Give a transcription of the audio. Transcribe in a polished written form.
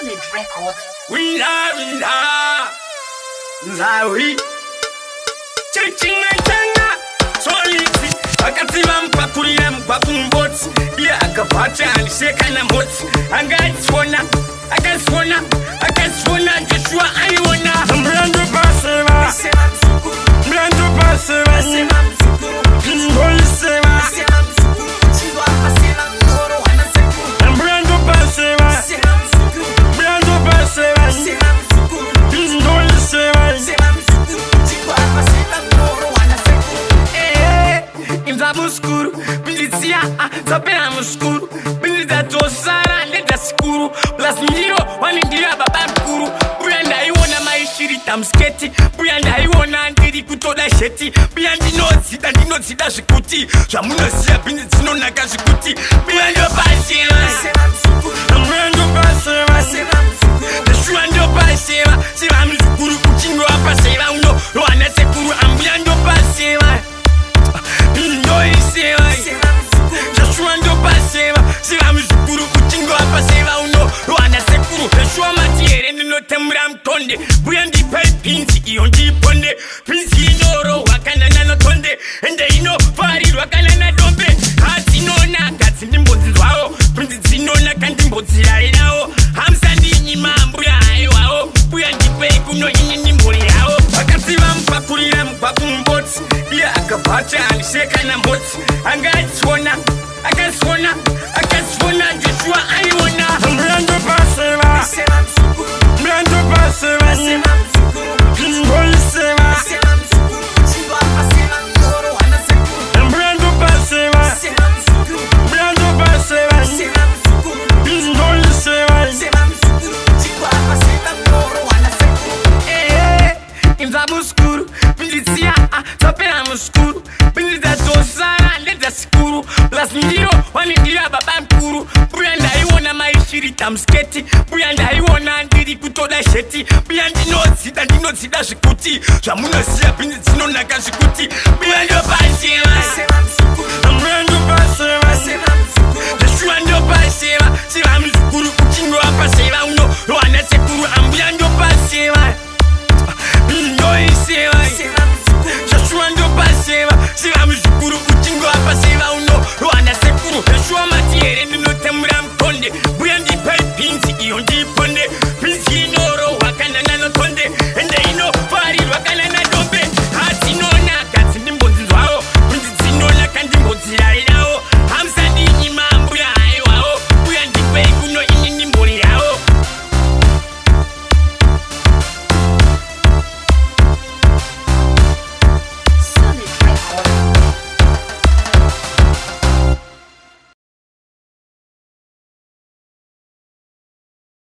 Solid Records. We are Zawi Chechina Changa Soliti Akatima Mpakuria Mpakumboti Ia Akapacha and Shekana Moti Agatswana Joshua Iwana Mbrando Paseva Mbrando Paseva Holy Seva Mbrando Paseva Mbrando Paseva Holy Seva Imza muskuru Bilizia Zapena muskuru Biliza tosara Leta skuru Plus mjiro Waningira baba mkuru Buyanda iwona maishiri tamsketi Buyanda iwona andiri kutoda sheti Buyandi nozida shikuti Jamuno siya bindi zino naka shikuti Buyando pasema Mbrando pasema Deshuando pasema Sema mzukuru kuchingo hapa sema uno Loana sekuru ambuyando pasema Bindo isema Joshua ndo pasema Sema mzukuru kuchingo hapa sema uno Loana sekuru Joshua matiere nino temura mtonde Buyandi pay pinzi iyo ndiponde Pinzi inoro wakana nano tonde Ende ino fari wakana na dombe Hati nona kati ndimbozi zwao Pinzi zinona kandi mbozi yainao Hamsa ndinyi mambu ya hayo wao Buyandi pay kuno inyi nimboli yao Wakati wampakurira mpakumboti Ia akapacha alisheka mboti Agatswana Joshua Iwana Mbrando paseva Mbrando paseva Holy Seva Mbrando paseva Mbrando paseva Holy Seva Imza muskuru Bilizia Zapena muskuru Biliza tosara Leta skuru Plus mjiro Waningira baba mkuru Buyanda iwona maishiri tamsketi Buyanda iwona andiri kutoda sheti Buyandi nozida shikuti Jamuno siya bindi zino naka shikuti Buyando pasema Mbrando pasema Joshua ndo pasema Sema mzukuru kuchingo hapa sema uno Loana sekuru ambuyando pasema Bindo isema Joshua ndo pasema Sema mzukuru kuchingo hapa sema uno Loana sekuru Joshua matiere nino temura mtonde Buyandi pay pinzi iyo ndiponde Pinzi inoro